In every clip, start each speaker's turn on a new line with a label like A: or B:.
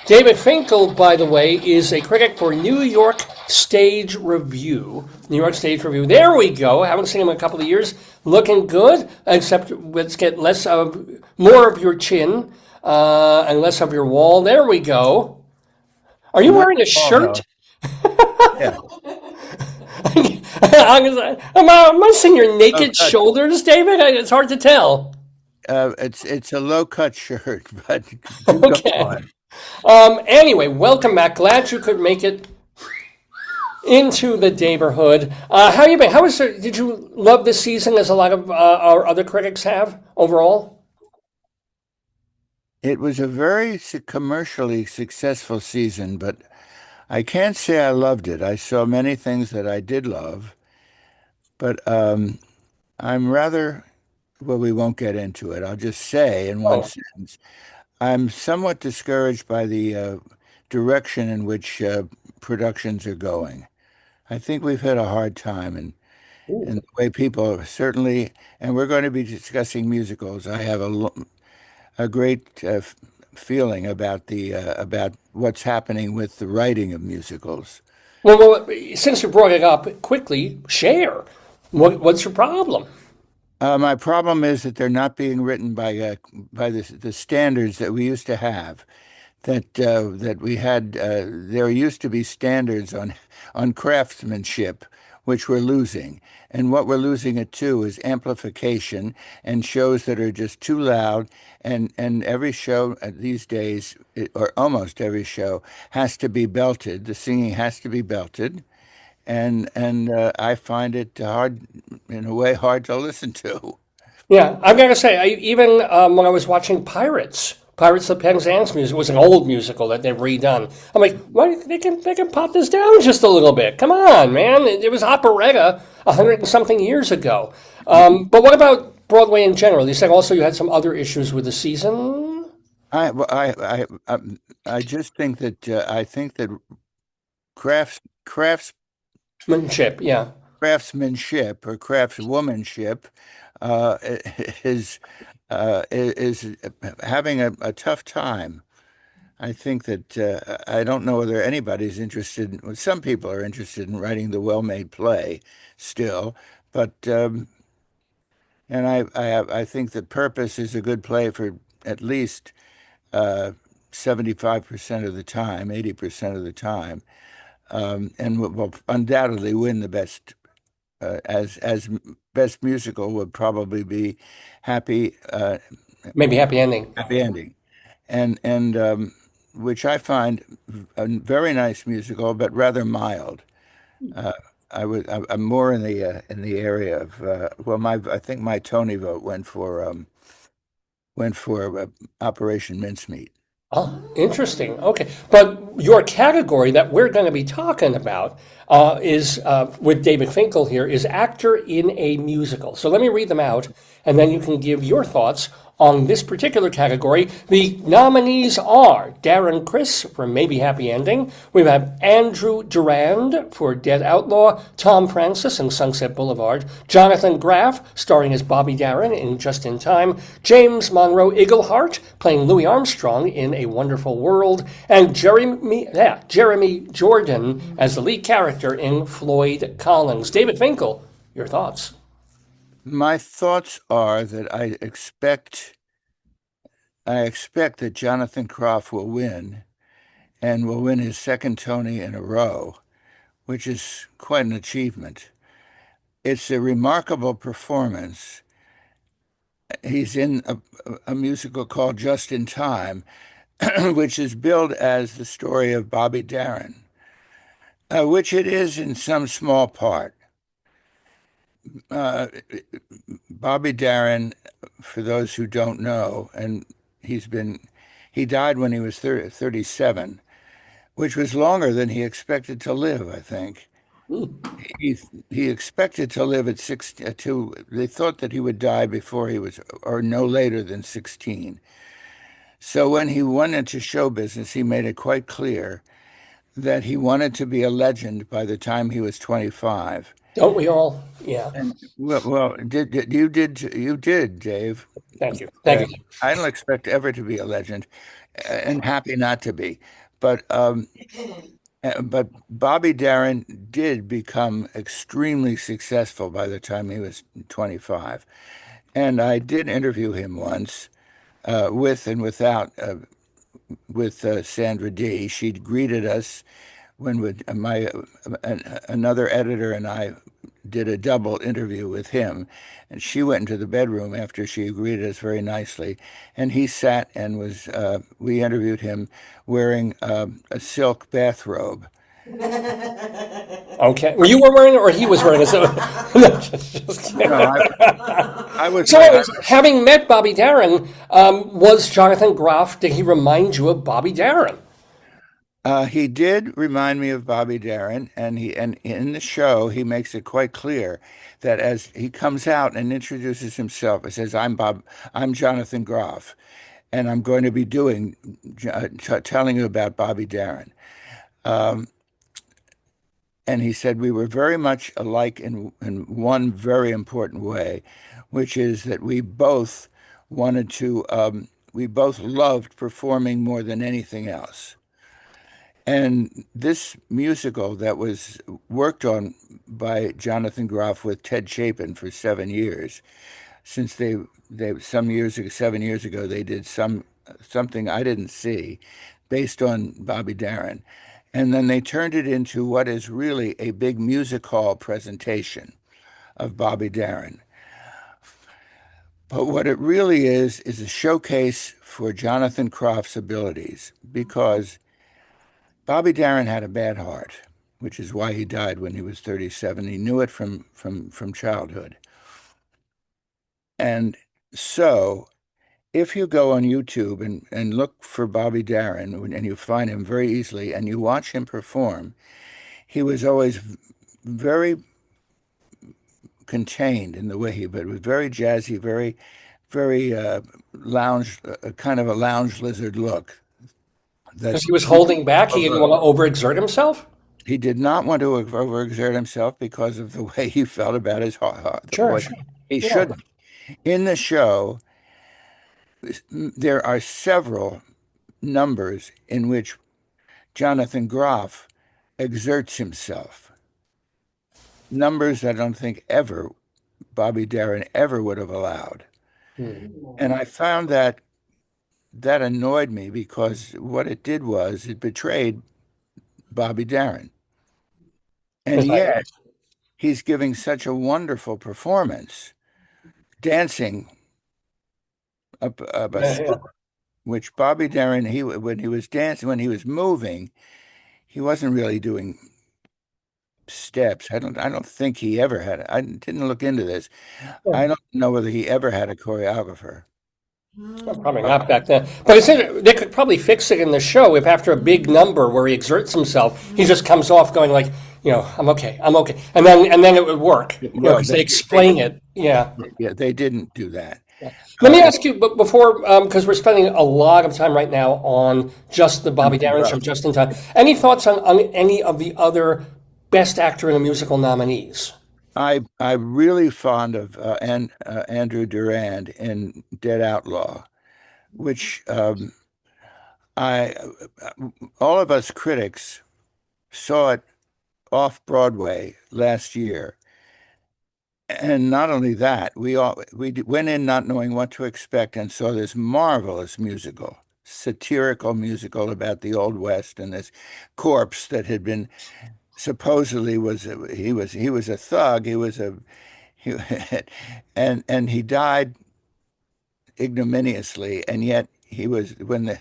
A: David Finkle, by the way, is a critic for New York Stage Review. New York Stage Review. There we go. Haven't seen him in a couple of years. Looking good, except let's get more of your chin and less of your wall. There we go. Are you
B: Not
A: wearing a
B: at all,
A: shirt?
B: though. Yeah.
A: Am I seeing your
B: Low
A: naked
B: cut.
A: shoulders, David? It's hard to tell.
B: It's a low cut shirt, but do go
A: Okay.
B: on.
A: Anyway, welcome back. Glad you could make it into the neighborhood. How you been? Did you love this season as a lot of our other critics have overall?
B: It was a very commercially successful season, but I can't say I loved it. I saw many things that I did love, but I'm rather, well, we won't get into it. I'll just say in one
A: Oh,
B: sentence, I'm somewhat discouraged by the direction in which productions are going. I think we've had a hard time, and
A: ooh.
B: the way people are certainly, and we're going to be discussing musicals. I have a great feeling about the about what's happening with the writing of musicals.
A: Well, since you brought it up, quickly share. What's your problem?
B: My problem is that they're not being written by the standards that we used to have. That we had. There used to be standards on craftsmanship, which we're losing. And what we're losing it to is amplification and shows that are just too loud. And every show these days, or almost every show, has to be belted. The singing has to be belted. And I find it hard, in a way, hard to listen to.
A: Yeah, I've got to say, even when I was watching Pirates of Penzance music was an old musical that they've redone. I'm like, why they can pop this down just a little bit? Come on, man! It was operetta 100 and something years ago. But what about Broadway in general? You said also you had some other issues with the season.
B: I well, I just think that I think that crafts crafts
A: Manship, yeah.
B: craftsmanship or craftswomanship uh, is is having a tough time. I think that I don't know whether anybody's interested. Well, some people are interested in writing the well-made play still, but and I think that Purpose is a good play for at least uh, 75% of the time, 80% of the time, and will undoubtedly win the best as best musical would probably be Happy
A: Maybe happy ending.
B: Happy Ending, and which I find a very nice musical, but rather mild. Uh, I'm more in the area of well, my I think my Tony vote went for Operation Mincemeat.
A: Oh, interesting. Okay. But your category that we're going to be talking about is with David Finkel here is actor in a musical. So let me read them out and then you can give your thoughts on this particular category. The nominees are Darren Criss for Maybe Happy Ending. We have Andrew Durand for Dead Outlaw, Tom Francis in Sunset Boulevard, Jonathan Graff starring as Bobby Darin in Just in Time, James Monroe Iglehart playing Louis Armstrong in A Wonderful World, and Jeremy Jordan as the lead character in Floyd Collins. David Finkel, your thoughts?
B: My thoughts are that I expect that Jonathan Groff will win and will win his second Tony in a row, which is quite an achievement. It's a remarkable performance. He's in a musical called Just in Time, which is billed as the story of Bobby Darin, which it is in some small part. Uh, Bobby Darin, for those who don't know, and he's been, he died when he was 37, which was longer than he expected to live, I think. He he expected to live at 62. They thought that he would die before he was, or no later than 16. So when he went into show business, he made it quite clear that he wanted to be a legend by the time he was 25.
A: Don't we all? Yeah.
B: And you did, Dave.
A: Thank you. Thank
B: Uh,
A: you.
B: I don't expect ever to be a legend. and happy not to be. But but Bobby Darin did become extremely successful by the time he was 25. And I did interview him once, with and without with Sandra Dee. She greeted us when another editor and I did a double interview with him, and she went into the bedroom after she greeted us very nicely, and he sat and was we interviewed him wearing a silk bathrobe.
A: Okay. Well, you were wearing it, or he was wearing it. So, no, just kidding.
B: No, I was
A: So,
B: wearing.
A: anyways, having met Bobby Darin, was Jonathan Groff? Did he remind you of Bobby Darin?
B: He did remind me of Bobby Darin, and in the show he makes it quite clear that as he comes out and introduces himself, he says, I'm Jonathan Groff, and I'm going to be doing telling you about Bobby Darin." And he said we were very much alike in one very important way, which is that we both loved performing more than anything else. And this musical that was worked on by Jonathan Groff with Ted Chapin for 7 years, since they some years ago, 7 years ago, they did something I didn't see, based on Bobby Darin, and then they turned it into what is really a big music hall presentation of Bobby Darin. But what it really is a showcase for Jonathan Groff's abilities, because Bobby Darin had a bad heart, which is why he died when he was 37. He knew it from childhood. And so if you go on YouTube and look for Bobby Darin, and you find him very easily, and you watch him perform, he was always very contained in the way but was very jazzy, very lounge, kind of a lounge lizard look that
A: Because he was
B: people
A: holding back. He didn't want
B: overlook.
A: to overexert himself.
B: He did not want to overexert himself because of the way he felt about his heart,
A: Sure,
B: what
A: sure.
B: he
A: Yeah.
B: shouldn't. In the show, there are several numbers in which Jonathan Groff exerts himself. Numbers I don't think ever Bobby Darin ever would have allowed.
A: Hmm.
B: And I found that annoyed me because what it did was it betrayed Bobby Darin. And
A: Yes, I
B: yet he's giving such a wonderful performance, dancing up a
A: yeah, yeah.
B: slope, which Bobby Darin, when he was dancing, when he was moving, he wasn't really doing steps. I don't think he ever had. I didn't look into this. I don't know whether he ever had a choreographer.
A: Well, probably not back then. But I said they could probably fix it in the show if after a big number where he exerts himself, he just comes off going like, I'm okay, and then it would work,
B: Well,
A: because they explain it. Yeah.
B: yeah, they didn't do that.
A: Let me
B: And
A: ask you, but before, because we're spending a lot of time right now on just the Bobby
B: Jonathan
A: Darin show,
B: Groff.
A: just in time. Any thoughts on any of the other Best Actor in a Musical nominees?
B: I'm really fond of Andrew Durand in Dead Outlaw, which I all of us critics saw it off Broadway last year. And not only that, went in not knowing what to expect and saw this marvelous musical, satirical musical about the Old West and this corpse that had been supposedly he was a thug. He, and he died ignominiously, and yet he was when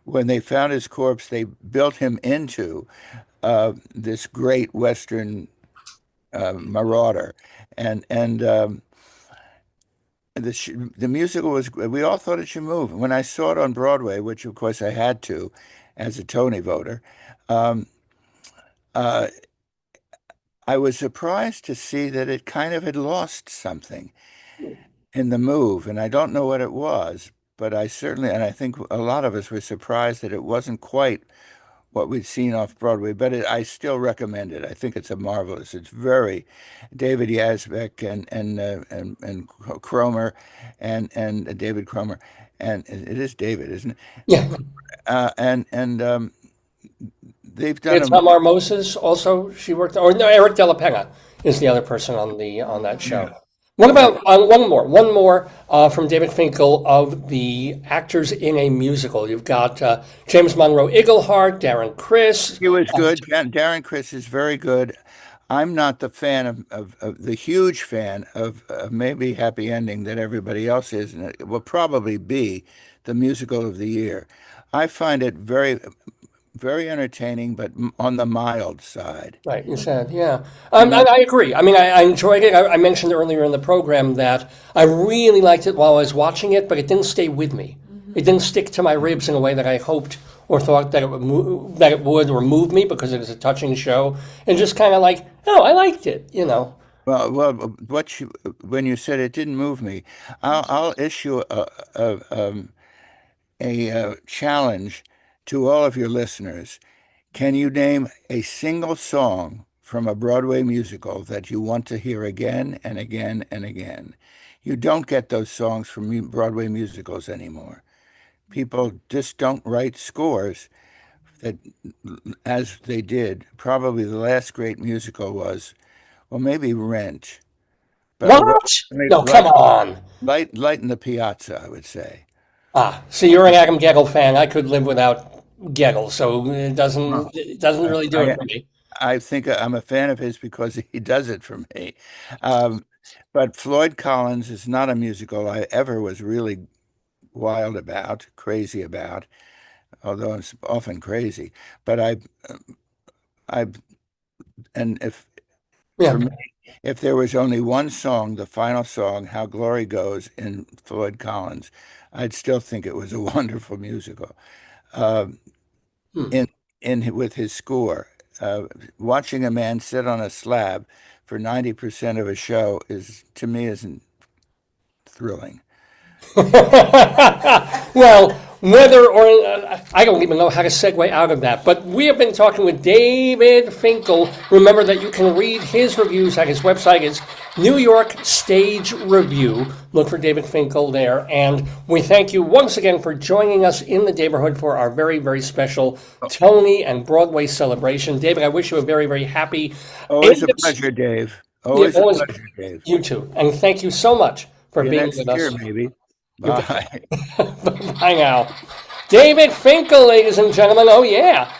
B: they found his corpse, they built him into this great Western marauder, and the musical was, we all thought it should move. When I saw it on Broadway, which of course I had to as a Tony voter, um, uh, I was surprised to see that it kind of had lost something in the move, and I don't know what it was, but I certainly, and I think a lot of us were surprised that it wasn't quite what we'd seen off Broadway, but I still recommend it. I think it's a marvelous. It's very David Yazbek and Cromer and David Cromer, and it is David, isn't it?
A: Yeah.
B: And they've done
A: Yeah,
B: a
A: Tom Moses also she worked, or no, Eric De La Pena is the other person on that show.
B: yeah.
A: What about one more from David Finkel of the actors in a musical? You've got James Monroe Iglehart, Darren Criss.
B: He was good. Darren Criss is very good. I'm not the fan of the huge fan of maybe Happy Ending that everybody else is, and it will probably be the musical of the year. I find it very entertaining, but on the mild side.
A: Right, you said, yeah.
B: And
A: And I agree. I mean, I enjoyed it. I mentioned earlier in the program that I really liked it while I was watching it, but it didn't stay with me. It didn't stick to my ribs in a way that I hoped or thought that it would or move me because it was a touching show. And just kind of like, oh, I liked it, you know.
B: when you said it didn't move me, I'll issue a challenge to all of your listeners. Can you name a single song from a Broadway musical that you want to hear again and again and again? You don't get those songs from Broadway musicals anymore. People just don't write scores that, as they did. Probably the last great musical was, well, maybe Rent, but
A: What? No, come on.
B: Light in the Piazza, I would say.
A: Ah, see, you're an Adam Geggel fan. I could live without Geggel, so it doesn't really do it
B: I,
A: for me.
B: I think I'm a fan of his because he does it for me. Um, but Floyd Collins is not a musical I ever was really wild about, crazy about, although it's often crazy. But I, and if
A: Yeah.
B: for me, if there was only one song, the final song, "How Glory Goes" in Floyd Collins, I'd still think it was a wonderful musical. Um,
A: Hmm.
B: in with his score. Watching a man sit on a slab for 90% of a show is to me isn't thrilling.
A: Well, whether or I don't even know how to segue out of that, but we have been talking with David Finkel. Remember that you can read his reviews at his website. It's New York Stage Review. Look for David Finkel there. And we thank you once again for joining us in the neighborhood for our very, very special Tony and Broadway celebration. David, I wish you a very, very happy
B: Always
A: end
B: a
A: of,
B: pleasure, Dave.
A: yeah,
B: Always a
A: always,
B: pleasure, Dave.
A: you too. And thank you so much for
B: See you
A: being with
B: next year,
A: us.
B: maybe.
A: You betcha.
B: Bye.
A: Bye now. David Finkel, ladies and gentlemen. Oh, yeah.